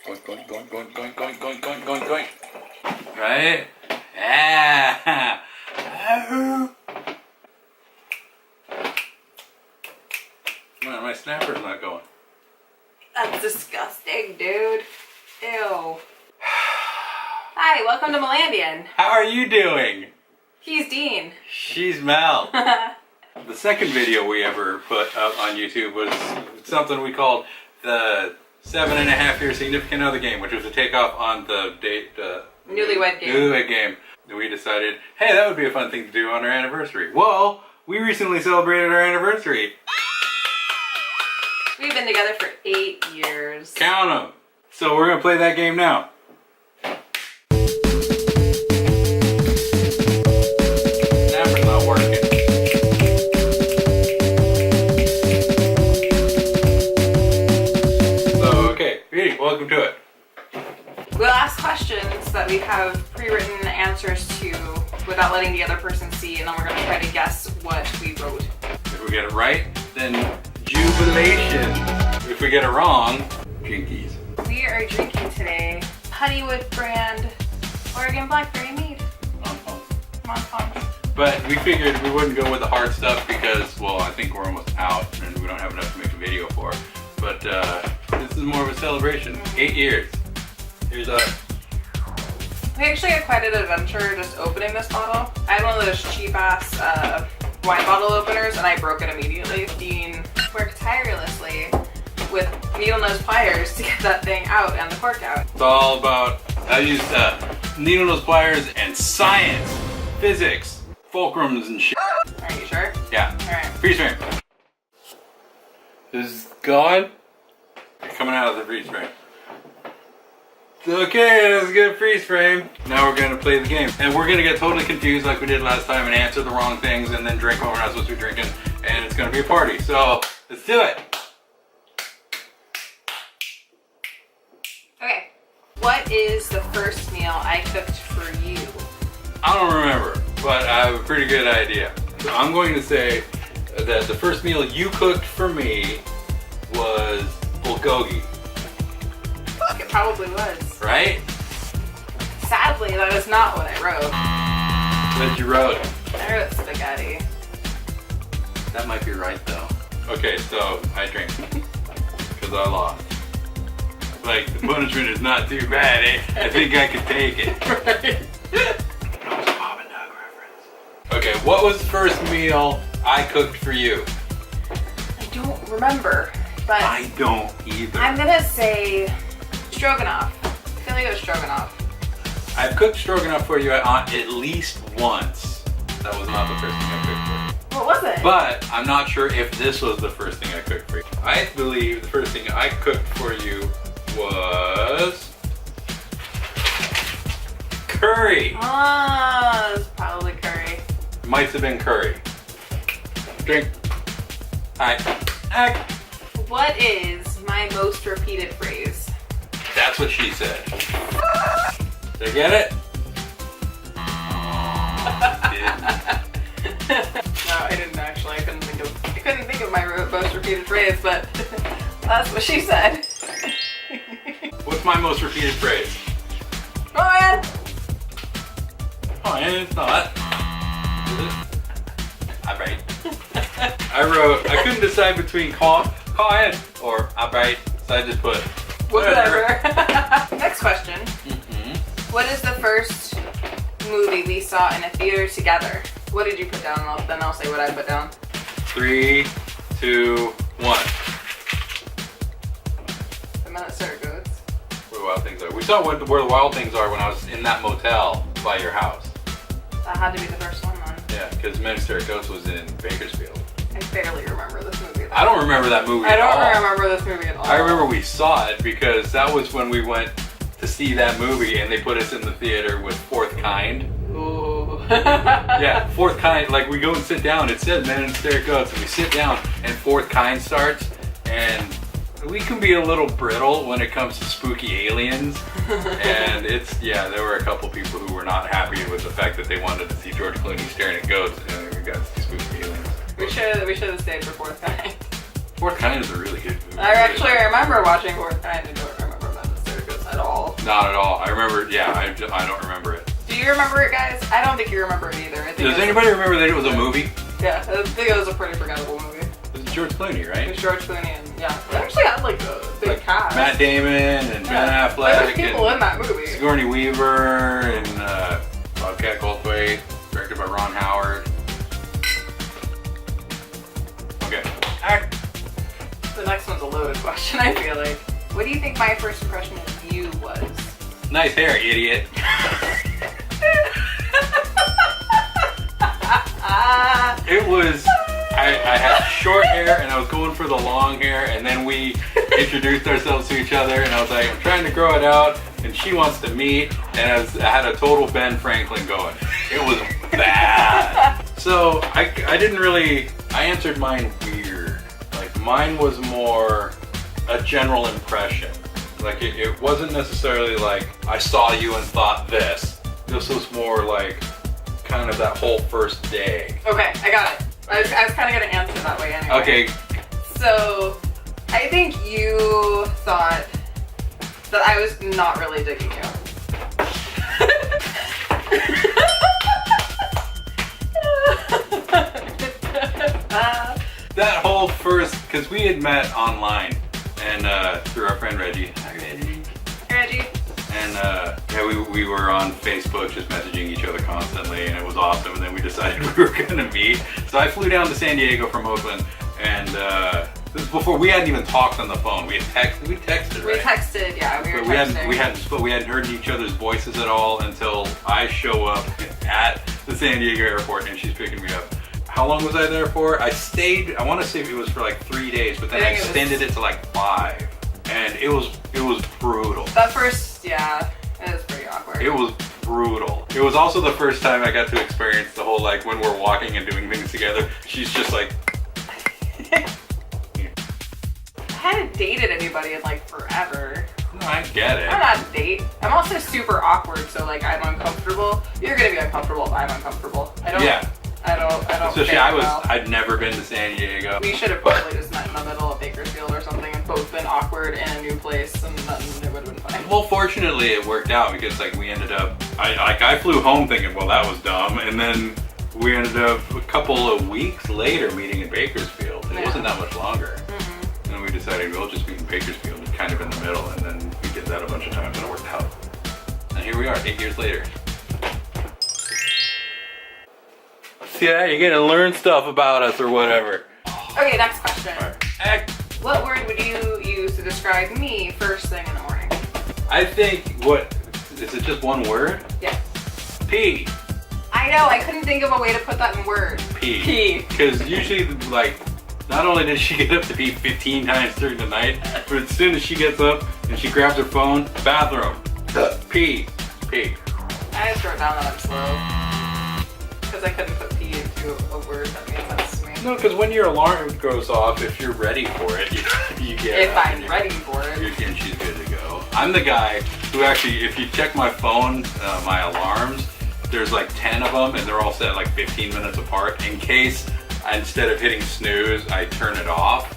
Going. Right? Yeah. Man, my snapper's not going. That's disgusting, dude. Ew. Hi, welcome to Melandean. How are you doing? He's Dean. She's Mel. The second video we ever put up on YouTube was something we called the 7.5-year significant other game, which was a takeoff on the Newlywed game. Newlywed game. We decided, hey, that would be a fun thing to do on our anniversary. Well, we recently celebrated our anniversary. We've been together for 8 years. Count them. So we're gonna play that game now. Snapper's not working. So, okay, Reedy, welcome to it. We'll ask questions that we have pre-written answers to without letting the other person see, and then we're going to try to guess what we wrote. If we get it right, then jubilation. If we get it wrong, drinkies. We are drinking today Honeywood brand Oregon Blackberry Mead. But we figured we wouldn't go with the hard stuff because, well, I think we're almost out and we don't have enough to make a video for. But this is more of a celebration. 8 years. Here's us. We actually had quite an adventure just opening this bottle. I had one of those cheap ass wine bottle openers and I broke it immediately. Dean worked tirelessly with needle nose pliers to get that thing out and the cork out. It's all about, I used needle nose pliers and science, physics, fulcrums and shit. Are you sure? Yeah. Alright. Freeze frame. This is gone. Coming out of the freeze frame. Okay, let's get a freeze frame. Now we're gonna play the game. And we're gonna get totally confused like we did last time and answer the wrong things and then drink what we're not supposed to be drinking. And it's gonna be a party. So, let's do it. Okay. What is the first meal I cooked for you? I don't remember, but I have a pretty good idea. So I'm going to say that the first meal you cooked for me was bulgogi. Fuck, it probably was. Right? Sadly, that is not what I wrote. What you wrote? I wrote spaghetti. That might be right though. Okay, so I drink because I lost. Like, the punishment is not too bad, eh? I think I could take it. Right. That was a Bob and Doug reference. Okay, what was the first meal I cooked for you? I don't remember, but I don't either. I'm gonna say stroganoff. I feel like it was stroganoff. I've cooked stroganoff for you at least once. That was not the first thing I cooked for you. What was it? But I'm not sure if this was the first thing I cooked for you. I believe the first thing I cooked for you was curry. Oh, it was probably curry. Might have been curry. Drink. Alright. What is my most repeated phrase? That's what she said. Did I get it? No, I didn't actually. I couldn't think of my most repeated phrase, but that's what she said. What's my most repeated phrase? Go ahead. Oh, and it's not. Is it? Alright. I couldn't decide between call in or alright, so I just put Whatever. Next question. Mm-hmm. What is the first movie we saw in a theater together? What did you put down? Then I'll say what I put down. 3, 2, 1. The Minnesota Goats. Where the Wild Things Are. We saw where the Wild Things Are when I was in that motel by your house. That had to be the first one then. Yeah, because Minister Ghost was in Bakersfield. I barely remember this movie. I don't remember that movie I at all. don't remember this movie at all. I remember we saw it because that was when we went to see that movie and they put us in the theater with Fourth Kind. Ooh. Yeah, Fourth Kind, like we go and sit down, it says Men and Stare Goats, and we sit down and Fourth Kind starts, and we can be a little brittle when it comes to spooky aliens. And it's, yeah, there were a couple people who were not happy with the fact that they wanted to see George Clooney staring at goats, and we got to see spooky aliens. We should have stayed for Fourth Kind. Fourth Kind is a really good movie. I actually remember watching Fourth Kind and don't remember about the circus Not at all. I remember, yeah, I don't remember it. Do you remember it, guys? I don't think you remember it either. I think Does anybody remember that it was a movie? Yeah, I think it was a pretty forgettable movie. It was George Clooney, right? It was George Clooney and, yeah. It actually had like a big cast. Matt Damon and Ben Affleck. There were people in that movie. Sigourney Weaver and Bobcat Goldthwait, directed by Ron Howard. Okay. The next one's a loaded question, I feel like. What do you think my first impression of you was? Nice hair, idiot. It was, I had short hair and I was going for the long hair, and then we introduced ourselves to each other and I was like, I'm trying to grow it out and she wants to meet, and I had a total Ben Franklin going. It was bad. So I didn't really, I answered mine weird. Like mine was more a general impression. Like it wasn't necessarily like I saw you and thought this. This was more like kind of that whole first day. Okay, I got it. I was kind of going to answer that way anyway. Okay. So, I think you thought that I was not really digging you. That whole first, because we had met online and through our friend Reggie. Hi, Reggie. Reggie. And yeah, we were on Facebook just messaging each other constantly, and it was awesome. And then we decided we were gonna meet. So I flew down to San Diego from Oakland, and this was before we hadn't even talked on the phone. We texted, right? We texted, yeah, we were texting. We hadn't heard each other's voices at all until I show up at the San Diego airport and she's picking me up. How long was I there for? I stayed, I want to say it was for like 3 days, but then I extended it to like 5. And it was brutal. That first, yeah, it was pretty awkward. It was brutal. It was also the first time I got to experience the whole, like, when we're walking and doing things together, she's just like... I hadn't dated anybody in like forever. No, I get it. I'm not a date. I'm also super awkward, so like I'm uncomfortable. You're gonna be uncomfortable if I'm uncomfortable. I don't. Especially I'd never been to San Diego. We should have probably just met in the middle of Bakersfield or something and both been awkward in a new place, and then it would have been fine. Well, fortunately it worked out because like we ended up, I flew home thinking, well, that was dumb, and then we ended up a couple of weeks later meeting in Bakersfield. It wasn't that much longer. And we decided we'll just meet in Bakersfield, kind of in the middle, and then we did that a bunch of times and it worked out. And here we are, 8 years later. See that? You're gonna learn stuff about us or whatever. Okay, next question. Right. What word would you use to describe me first thing in the morning? I think, is it just one word? Yeah. Pee. I know, I couldn't think of a way to put that in words. Pee. Because usually, like, not only does she get up to pee 15 times during the night, but as soon as she gets up and she grabs her phone, bathroom, pee. I just wrote down that I'm slow. Because I couldn't put pee into a word that made sense to me. No, because when your alarm goes off, if you're ready for it, you get If I'm ready for it. And she's good to go. I'm the guy who actually, if you check my phone, my alarms, there's like 10 of them and they're all set like 15 minutes apart in case instead of hitting snooze, I turn it off.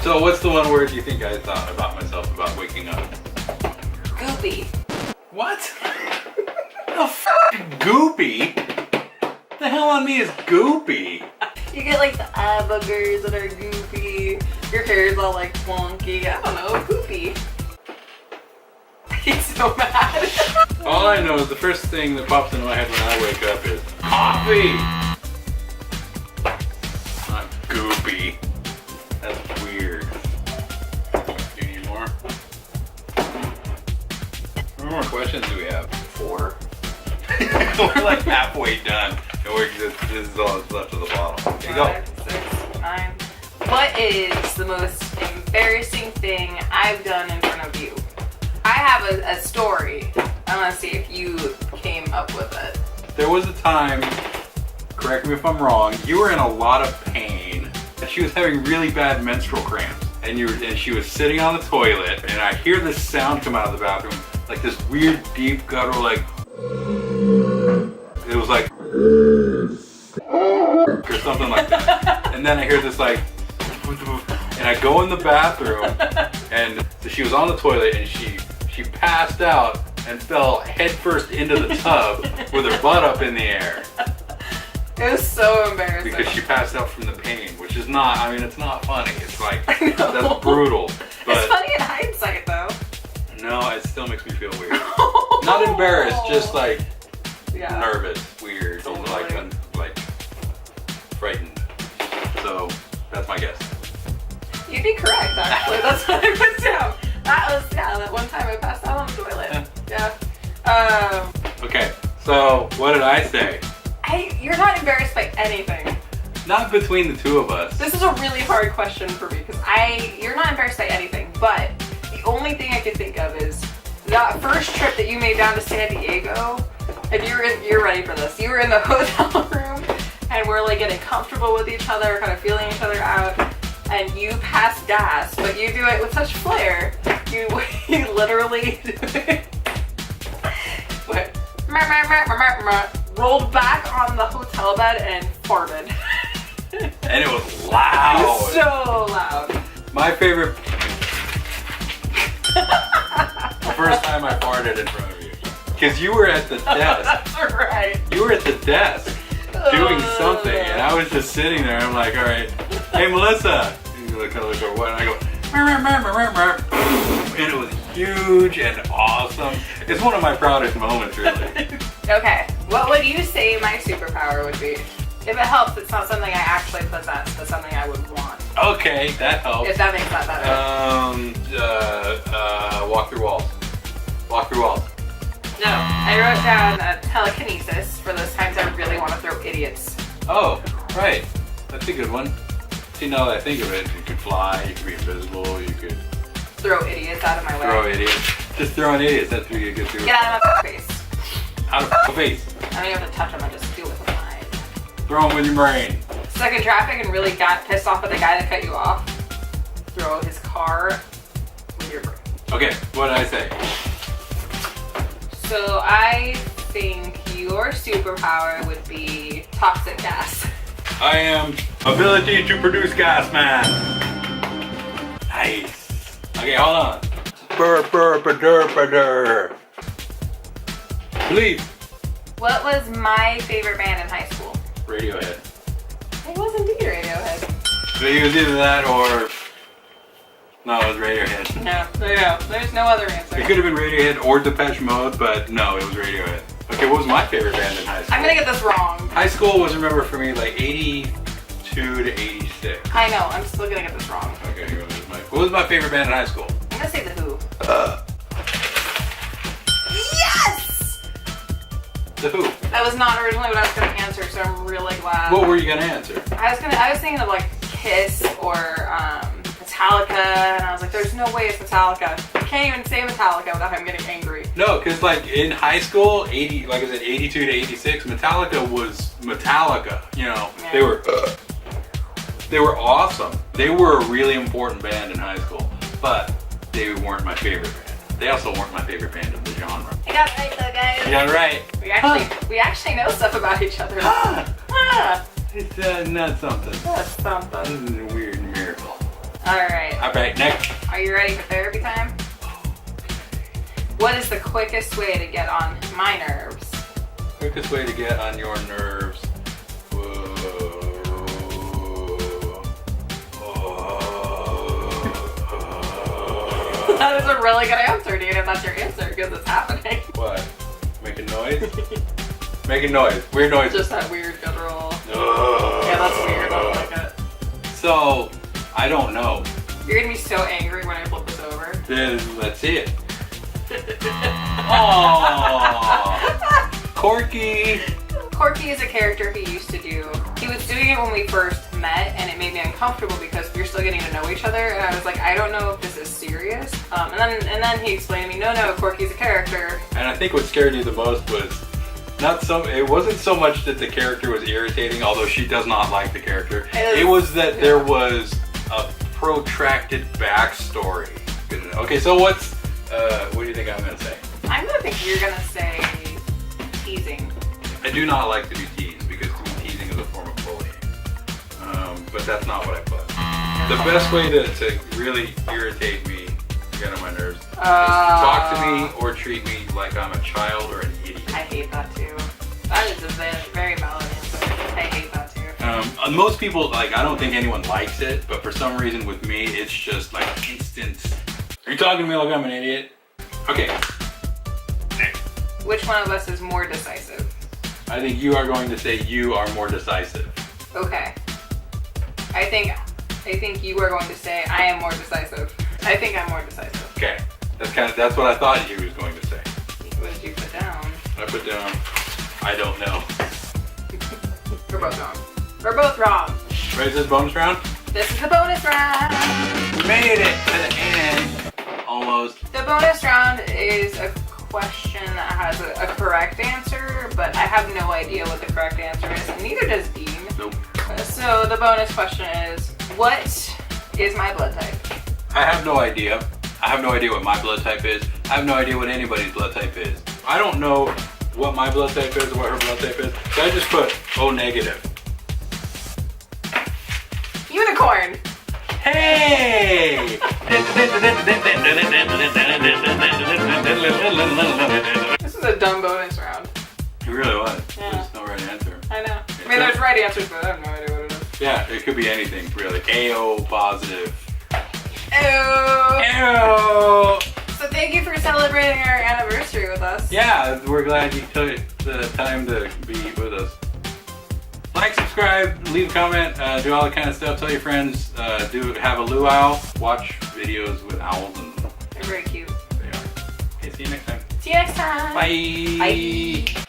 So what's the one word you think I thought about myself about waking up? Goopy. What? The f*** goopy? The hell on me is goopy? You get like the eye boogers that are goopy. Your hair's all like wonky. I don't know, goopy. He's so mad. All I know is the first thing that pops into my head when I wake up is coffee. Not goopy. That's weird. Do you need more? How many more questions do we have? 4. We're like halfway done. And this is all that's left of the bottle. Okay, go. 5, 6, 9. What is the most embarrassing thing I've done in front of you? I have a story. I want to see if you came up with it. There was a time, correct me if I'm wrong, you were in a lot of pain and she was having really bad menstrual cramps and she was sitting on the toilet and I hear this sound come out of the bathroom, like this weird deep guttural like, it was like, or something like that. And then I hear this like, and I go in the bathroom and the she was on the toilet and she passed out and fell headfirst into the tub with her butt up in the air. It was so embarrassing. Because she passed out from the pain, which is not, I mean, it's not funny. It's like, that's brutal. But it's funny in hindsight, though. no, it still makes me feel weird. Not embarrassed, just like nervous, weird, Totally. like frightened. So that's my guess. You'd be correct, actually. That's what I put down. That was, that one time I passed out on the toilet. Yeah. Okay, so what did I say? You're not embarrassed by anything. Not between the two of us. This is a really hard question for me because you're not embarrassed by anything, but the only thing I can think of is that first trip that you made down to San Diego, and you're ready for this. You were in the hotel room and we're like getting comfortable with each other, kind of feeling each other out, and you pass gas, but you do it with such flair. You literally do it. What? Rolled back on the hotel bed and farted. And it was loud. It was so loud. My favorite. The first time I farted in front of you. Because you were at the desk. That's right. You were at the desk doing something, and I was just sitting there. I'm like, all right, hey Melissa. And you look over what? And I go, and it was huge and awesome. It's one of my proudest moments, really. Okay, what would you say my superpower would be? If it helps, it's not something I actually possess, but something I would want. Okay, that helps. If that makes that better. Walk through walls. Walk through walls. No, I wrote down telekinesis for those times I really want to throw idiots. Oh, right. That's a good one. See, now that I think of it, you could fly, you could be invisible, you could Throw idiots out of my way. throw idiots. Just throwing idiots, that's what you could do. Get out of my face. Out of my face. I don't even have to touch them, I just do it with my mind. Throw them with your brain. Stuck in traffic and really got pissed off at the guy that cut you off. Throw his car with your brain. Okay, what did I say? So I think your superpower would be toxic gas. I am ability to produce gas, man. Nice. Okay, hold on. Burr. Please. What was my favorite band in high school? Radiohead. It was indeed Radiohead. So it was either that or... No, it was Radiohead. No, there you go. There's no other answer. It could have been Radiohead or Depeche Mode, but no, it was Radiohead. Okay, what was my favorite band in high school? I'm gonna get this wrong. High school was, remember, for me, like 82 to 86. I know, I'm still gonna get this wrong. Okay, what was my favorite band in high school? I'm gonna say The Who. Yes! The Who. That was not originally what I was gonna answer, so I'm really glad. What were you gonna answer? I was thinking of like Kiss or Metallica, and I was like, there's no way it's Metallica. I can't even say Metallica without him getting angry. No, because like in high school, 80, like I said, 82 to 86, Metallica was Metallica. You know, Yeah. they were awesome. They were a really important band in high school, but they weren't my favorite band. They also weren't my favorite band of the genre. I got it right though, guys. You got it right. We actually know stuff about each other. It's not something. That's something. This is a weird miracle. Alright. All right, next. Are you ready for therapy time? What is the quickest way to get on my nerves? Quickest way to get on your nerves. That is a really good answer, dude, if that's your answer, because it's happening. What? Making noise? Making noise. Weird noise. Just that weird guttural. Yeah, that's weird. I don't like it. So, I don't know. You're gonna be so angry when I flip this over. Then let's see it. Aww. Corky. Corky is a character he used to do. He was doing it when we first met, and it made me uncomfortable because we're still getting to know each other. And I was like, I don't know if this is serious. And then he explained to me, no, Corky's a character. And I think what scared you the most was it wasn't so much that the character was irritating, although she does not like the character. It was that there was a protracted backstory. Okay, so what do you think I'm gonna say? I'm gonna think you're gonna say teasing. I do not like to be teased because teasing is a form of bullying. But that's not what I put. The best way to really irritate me get on my nerves. Is to talk to me Oh. or treat me like I'm a child or an idiot. I hate that too. That is a very valid answer. I hate that too. Most people, like, I don't think anyone likes it, but for some reason with me, it's just like instant. Are you talking to me like I'm an idiot? Okay. Next. Which one of us is more decisive? I think you are going to say you are more decisive. Okay. I think you are going to say I am more decisive. I think I'm more decisive. Okay. That's what I thought you was going to say. What did you put down? I put down, I don't know. We're both wrong. We're both wrong. Right, is this bonus round? This is the bonus round. We made it to the end. Almost. The bonus round is a question that has a correct answer, but I have no idea what the correct answer is, and neither does Dean. Nope. So the bonus question is, what is my blood type? I have no idea. I have no idea what my blood type is. I have no idea what anybody's blood type is. I don't know what my blood type is or what her blood type is. So I just put O negative. Unicorn. Hey! This is a dumb bonus round. It really was. Yeah. There's no right answer. I know. I mean, there's right answers, but I have no idea what it is. Yeah, it could be anything, really. AO positive. Ew. Ew! So thank you for celebrating our anniversary with us. Yeah, we're glad you took the time to be with us. Like, subscribe, leave a comment, do all that kind of stuff. Tell your friends, do have a luau. Watch videos with owls, and They're very cute. they are. Okay, see you next time. See you next time. Bye. Bye.